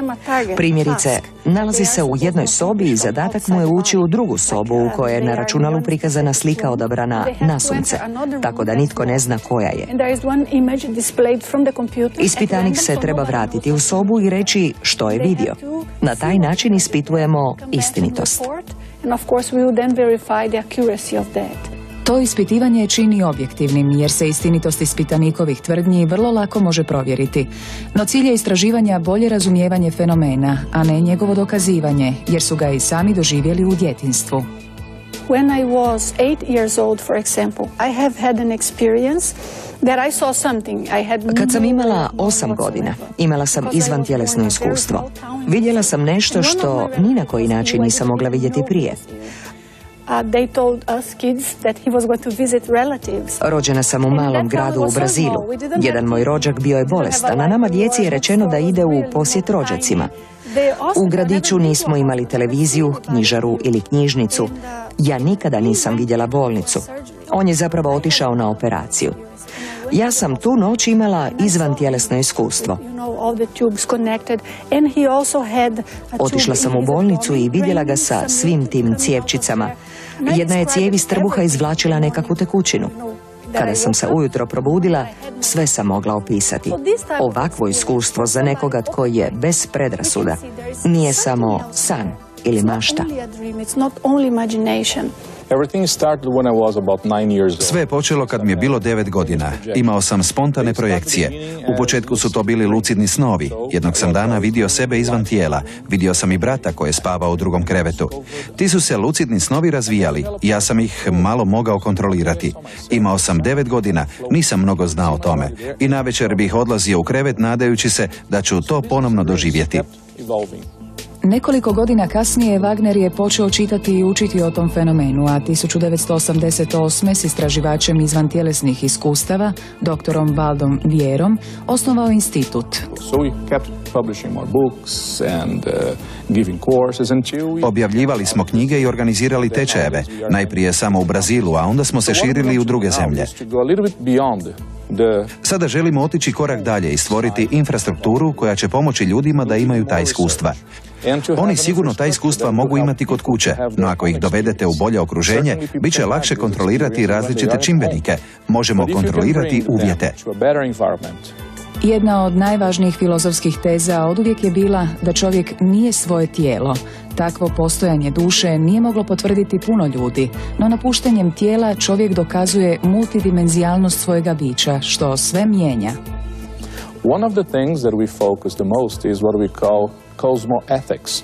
Primjerice, nalazi se u jednoj sobi i zadatak mu je ući u drugu sobu u kojoj je na računalu prikazana slika odabrana nasumice, tako da nitko ne zna koja je. Ispitanik se treba vratiti u sobu i reći što je vidio. Na taj način ispitujemo istinitost. To ispitivanje čini objektivnim jer se istinitost ispitanikovih tvrdnji vrlo lako može provjeriti. No cilj je istraživanja bolje razumijevanje fenomena, a ne njegovo dokazivanje, jer su ga i sami doživjeli u djetinjstvu. When I was 8 years old, for example, I have had an experience that I saw something. Kad sam imala 8 godina, imala sam izvantjelesno iskustvo. Vidjela sam nešto što ni na koji način nisam mogla vidjeti prije. Rođena sam u malom gradu u Brazilu. Jedan moj rođak bio je bolestan, a nama djeci je rečeno da ide u posjet rođacima. U gradiću nismo imali televiziju, knjižaru ili knjižnicu. Ja nikada nisam vidjela bolnicu. On je zapravo otišao na operaciju. Ja sam tu noć imala izvantjelesno iskustvo. Otišla sam u bolnicu i vidjela ga sa svim tim cijevčicama. Jedna je cijev iz trbuha izvlačila nekakvu tekućinu. Kada sam se ujutro probudila, sve sam mogla opisati. Ovakvo iskustvo za nekoga tko je bez predrasuda nije samo san ili mašta. Sve je počelo kad mi je bilo 9 godina. Imao sam spontane projekcije. U početku su to bili lucidni snovi. Jednog sam dana vidio sebe izvan tijela. Vidio sam i brata koji je spavao u drugom krevetu. Ti su se lucidni snovi razvijali. Ja sam ih malo mogao kontrolirati. Imao sam 9 godina, nisam mnogo znao o tome. I navečer bih odlazio u krevet nadajući se da ću to ponovno doživjeti. Nekoliko godina kasnije Wagner je počeo čitati i učiti o tom fenomenu, a 1988. s istraživačem izvantjelesnih iskustava, doktorom Valdom Vierom, osnovao institut. Objavljivali smo knjige i organizirali tečajeve, najprije samo u Brazilu, a onda smo se širili u druge zemlje. Sada želimo otići korak dalje i stvoriti infrastrukturu koja će pomoći ljudima da imaju ta iskustva. Oni sigurno ta iskustva mogu imati kod kuće, no ako ih dovedete u bolje okruženje, bit će lakše kontrolirati različite čimbenike. Možemo kontrolirati uvjete. Jedna od najvažnijih filozofskih teza oduvijek je bila da čovjek nije svoje tijelo. Takvo postojanje duše nije moglo potvrditi puno ljudi, no napuštanjem tijela čovjek dokazuje multidimenzijalnost svojega bića, što sve mijenja. One of the things that we focus the most is what we call cosmoethics.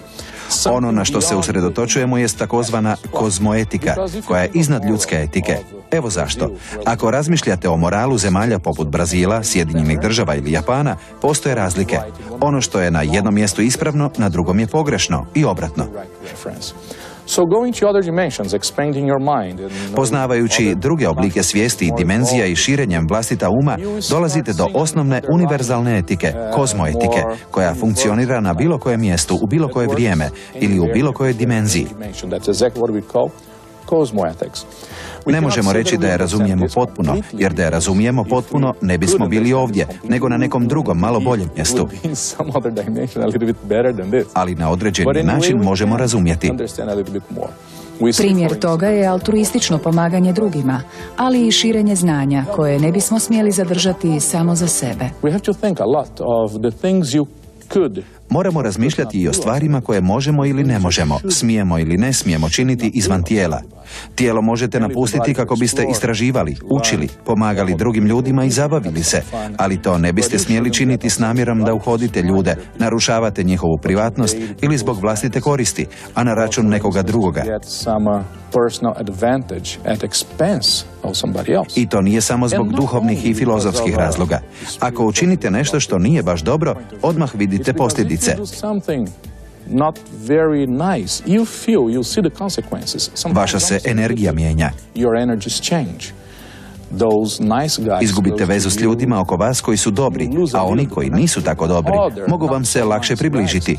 Ono na što se usredotočujemo jest takozvana kozmoetika, koja je iznad ljudske etike. Evo zašto. Ako razmišljate o moralu zemalja poput Brazila, Sjedinjenih Država ili Japana, postoje razlike. Ono što je na jednom mjestu ispravno, na drugom je pogrešno i obratno. Poznavajući druge oblike svijesti i dimenzija i širenjem vlastita uma, dolazite do osnovne univerzalne etike, kozmoetike, koja funkcionira na bilo kojem mjestu, u bilo koje vrijeme ili u bilo kojoj dimenziji. Ne možemo reći da je razumijemo potpuno, jer da je razumijemo potpuno ne bismo bili ovdje, nego na nekom drugom, malo boljem mjestu. Ali na određeni način možemo razumjeti. Primjer toga je altruistično pomaganje drugima, ali i širenje znanja koje ne bismo smjeli zadržati samo za sebe. Moramo razmišljati i o stvarima koje možemo ili ne možemo, smijemo ili ne smijemo činiti izvan tijela. Tijelo možete napustiti kako biste istraživali, učili, pomagali drugim ljudima i zabavili se, ali to ne biste smjeli činiti s namjerom da uhodite ljude, narušavate njihovu privatnost ili zbog vlastite koristi, a na račun nekoga drugoga. I to nije samo zbog duhovnih i filozofskih razloga. Ako učinite nešto što nije baš dobro, odmah vidite posljedice. Vaša se energija mijenja. Izgubite vezu s ljudima oko vas koji su dobri, a oni koji nisu tako dobri mogu vam se lakše približiti.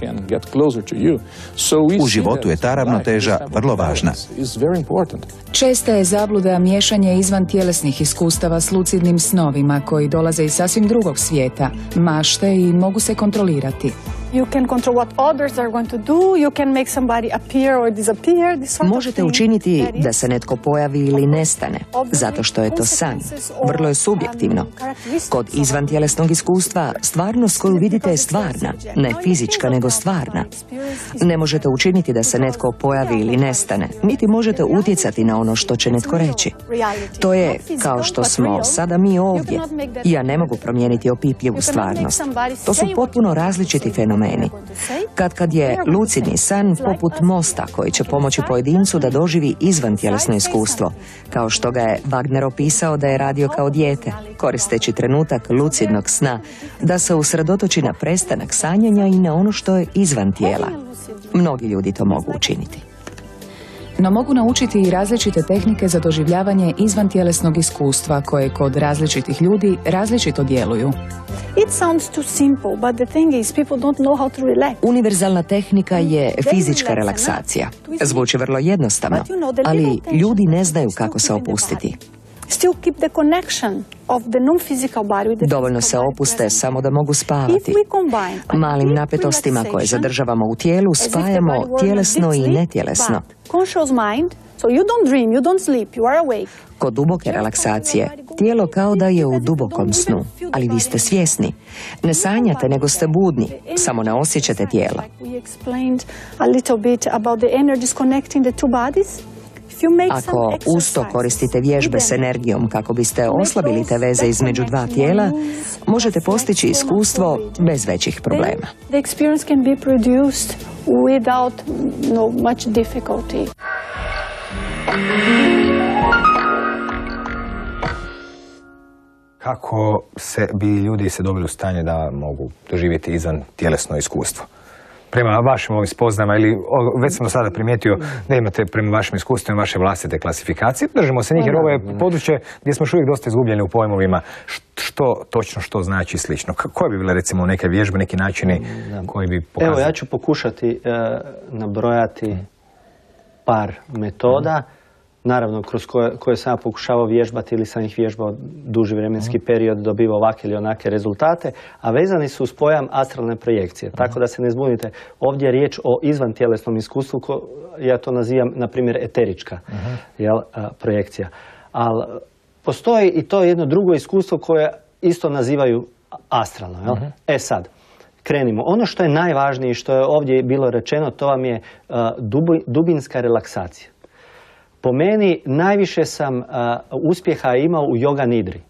U životu je ta ravnoteža vrlo važna. Česta je zabluda miješanje izvan tjelesnih iskustava s lucidnim snovima koji dolaze iz sasvim drugog svijeta, mašte i mogu se kontrolirati. Možete učiniti da se netko pojavi ili nestane, zato što je to san. Vrlo je subjektivno. Kod izvantjelesnog iskustva, stvarnost koju vidite je stvarna, ne fizička nego stvarna. Ne možete učiniti da se netko pojavi ili nestane, niti možete utjecati na ono što će netko reći. To je kao što smo sada mi ovdje. Ja ne mogu promijeniti opipljivu stvarnost. To su potpuno različiti fenomeni. Kad je lucidni san poput mosta koji će pomoći pojedincu da doživi izvantjelesno iskustvo, kao što ga je Wagner opisao da je radio kao dijete, koristeći trenutak lucidnog sna, da se usredotoči na prestanak sanjanja i na ono što je izvan tijela. Mnogi ljudi to mogu učiniti. No mogu naučiti i različite tehnike za doživljavanje izvantjelesnog iskustva koje kod različitih ljudi različito djeluju. Univerzalna tehnika je fizička relaksacija. Zvuči vrlo jednostavno, ali ljudi ne znaju kako se opustiti. Dovoljno se opuste samo da mogu spavati. Malim napetostima koje zadržavamo u tijelu spajamo tjelesno i netjelesno. Kod duboke relaksacije, tijelo kao da je u dubokom snu, ali vi ste svjesni. Ne sanjate, nego ste budni, samo ne osjećate tijelo. Ako uz to koristite vježbe s energijom kako biste oslabili te veze između dva tijela, možete postići iskustvo bez većih problema. Kako bi ljudi se dobili u stanje da mogu doživjeti izvan tjelesno iskustvo? Prema vašim ovim spoznama, ili već sam do sada primijetio da imate prema vašim iskustvima vaše vlastite klasifikacije. Držimo se njih jer ovo je područje gdje smo još uvijek dosta izgubljeni u pojmovima što točno što znači i slično. Koje bi bile recimo neke vježbe, neki načini koji bi pokazali? Evo, ja ću pokušati nabrojati par metoda. Naravno, kroz koje sam ja pokušavao vježbati ili sam ih vježbao duži vremenski period, dobivao ovakve ili onake rezultate, a vezani su uz pojam astralne projekcije. Tako da se ne zbunite. Ovdje je riječ o izvantjelesnom iskustvu, ja to nazivam, na primjer, eterička projekcija. Ali postoji i to jedno drugo iskustvo koje isto nazivaju astralno. Sad, krenimo. Ono što je najvažnije i što je ovdje bilo rečeno, to vam je dubinska relaksacija. Po meni najviše sam uspjeha imao u yoga nidri.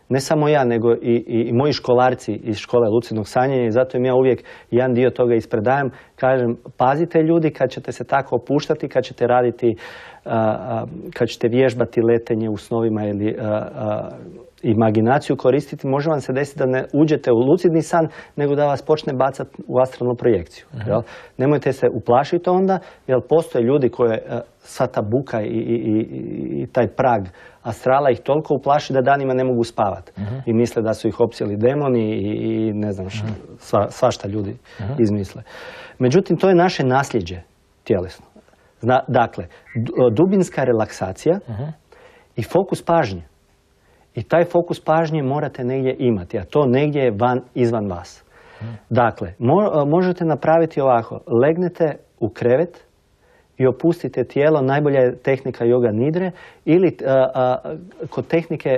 Ne samo ja, nego i moji školarci iz škole lucidnog sanjanja i zato im ja uvijek jedan dio toga ispredajem. Kažem, pazite ljudi kad ćete se tako opuštati, kad ćete raditi, kad ćete vježbati letenje u snovima ili imaginaciju koristiti, može vam se desiti da ne uđete u lucidni san, nego da vas počne bacati u astralnu projekciju. Nemojte se uplašiti onda, jer postoje ljudi koje sva ta buka i taj prag astrala ih toliko uplaši da danima ne mogu spavati. I misle da su ih opsjeli demoni i ne znam svašta ljudi izmisle. Međutim, to je naše nasljeđe tjelesno. Dakle, dubinska relaksacija i fokus pažnje. I taj fokus pažnje morate negdje imati, a to negdje je izvan vas. Dakle, možete napraviti ovako. Legnete u krevet i opustite tijelo. Najbolja je tehnika yoga nidre ili kod tehnike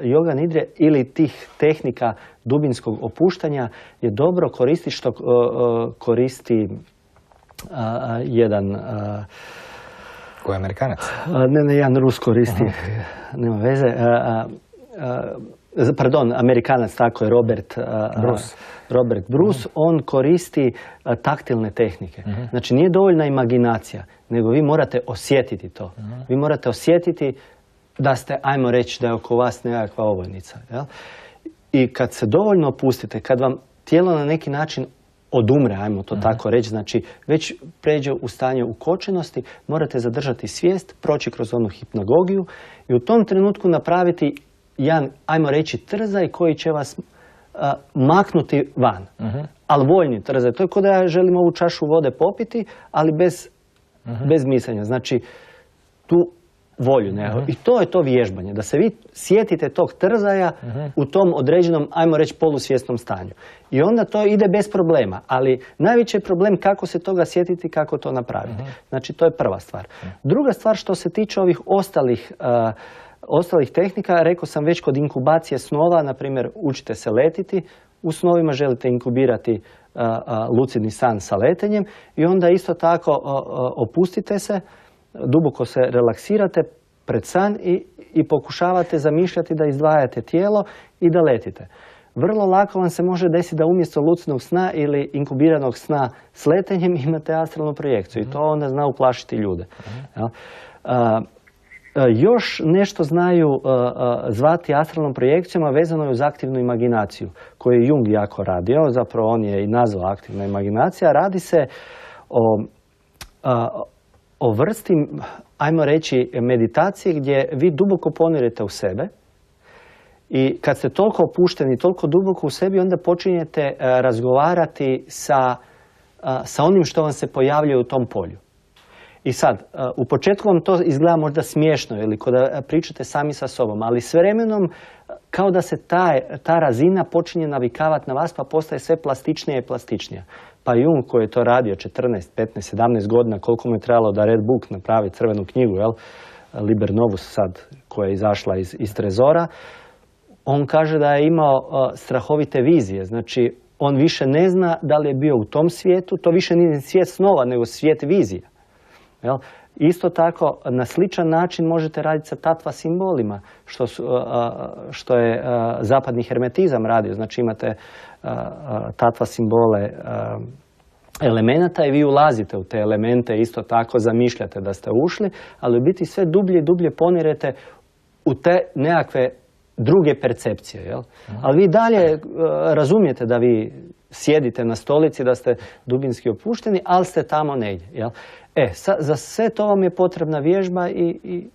yoga nidre ili tih tehnika dubinskog opuštanja je dobro koristiti što koristi jedan... Koji je Amerikanac? Ne, jedan Rus koristi, nema veze. Pardon, Amerikanac, tako je, Robert Bruce, on koristi taktilne tehnike. Znači, nije dovoljna imaginacija, nego vi morate osjetiti to. Vi morate osjetiti da ste, ajmo reći, da je oko vas nekakva ovojnica. Jel? I kad se dovoljno opustite, kad vam tijelo na neki način odumre, ajmo to tako reći, znači već pređe u stanje ukočenosti, morate zadržati svijest, proći kroz onu hipnagogiju i u tom trenutku napraviti jedan, ajmo reći, trzaj koji će vas maknuti van. Ali voljni trzaj. To je kao da ja želim ovu čašu vode popiti, ali bez misljenja. Znači, tu volju. I to je to vježbanje. Da se vi sjetite tog trzaja u tom određenom, ajmo reći, polusvjesnom stanju. I onda to ide bez problema. Ali najveći je problem kako se toga sjetiti, kako to napraviti. Znači, to je prva stvar. Druga stvar, što se tiče ovih ostalih tehnika, rekao sam već kod inkubacije snova, na primjer, učite se letiti, u snovima želite inkubirati lucidni san sa letenjem i onda isto tako opustite se, duboko se relaksirate pred san i pokušavate zamišljati da izdvajate tijelo i da letite. Vrlo lako vam se može desiti da umjesto lucidnog sna ili inkubiranog sna s letenjem imate astralnu projekciju i to onda zna uplašiti ljude. Još nešto znaju zvati astralnom projekcijom, a vezano je uz aktivnu imaginaciju, koju je Jung jako radio, zapravo on je i nazvao aktivna imaginacija. Radi se o vrsti, ajmo reći, meditacije gdje vi duboko ponirete u sebe i kad ste toliko opušteni, toliko duboko u sebi, onda počinjete razgovarati sa onim što vam se pojavljuje u tom polju. I sad, u početku vam to izgleda možda smiješno ili kada pričate sami sa sobom, ali s vremenom kao da se ta razina počinje navikavati na vas pa postaje sve plastičnija i plastičnija. Pa Jung koji je to radio 14, 15, 17 godina, koliko mu je trebalo da Red Book napravi crvenu knjigu, jel? Liber Novus sad, koja je izašla iz trezora, on kaže da je imao strahovite vizije. Znači, on više ne zna da li je bio u tom svijetu, to više nije svijet snova, nego svijet vizija. Jel? Isto tako, na sličan način možete raditi sa tatva simbolima, što je zapadni hermetizam radio. Znači imate tatva simbole elemenata i vi ulazite u te elemente, isto tako zamišljate da ste ušli, ali u biti sve dublje i dublje ponirete u te nekakve druge percepcije. Jel? Ali vi dalje razumijete da vi sjedite na stolici, da ste dubinski opušteni, ali ste tamo negdje. Jel? Za sve to vam je potrebna vježba i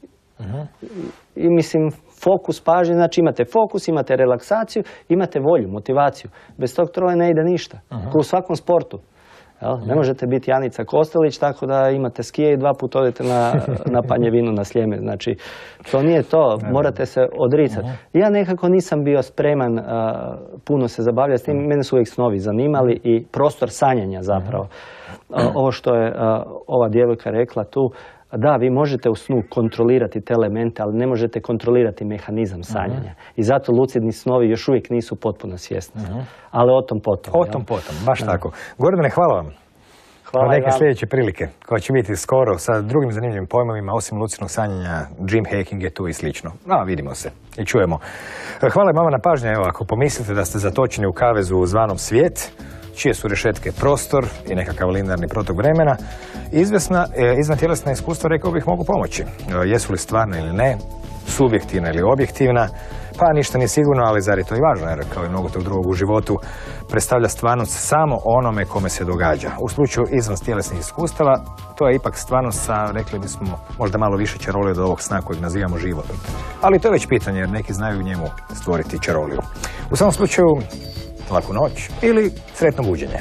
mislim fokus pažnje, znači imate fokus, imate relaksaciju, imate volju, motivaciju. Bez tog troje ne ide ništa. Kao u svakom sportu. Jel? Ne možete biti Janica Kostelić tako da imate skije i 2 puta odete na Panjevinu na Sljeme. Znači, to nije to. Morate se odricati. Ja nekako nisam bio spreman puno se zabavljati s tim. Mene su uvijek snovi zanimali i prostor sanjanja zapravo. Ovo što je ova djevojka rekla tu, da, vi možete u snu kontrolirati te elemente, ali ne možete kontrolirati mehanizam sanjanja. I zato lucidni snovi još uvijek nisu potpuno svjesni. Ali o tom potom. O tom potom, baš tako. Gordane, hvala vam. Hvala neke sljedeće prilike, koja će biti skoro sa drugim zanimljivim pojmovima, osim lucidnog sanjanja, dream hacking je tu i slično. Vidimo se i čujemo. Hvala vama na pažnji. Evo, ako pomislite da ste zatočeni u kavezu zvanom svijet, čije su rešetke prostor i nekakav linearni protok vremena, izvantjelesna iskustva, rekao bih, mogu pomoći. Jesu li stvarna ili ne, subjektivna ili objektivna, pa ništa nije sigurno, ali zar je to i važno, jer kao i mnogo tog drugog u životu predstavlja stvarnost samo onome kome se događa. U slučaju izvantjelesnih iskustava, to je ipak stvarnost sa, rekli bismo, možda malo više čarolije od ovog sna kojeg nazivamo životom. Ali to je već pitanje, jer neki znaju u njemu stvoriti čaroliju. U samom slučaju, laku noć ili sretno buđenje.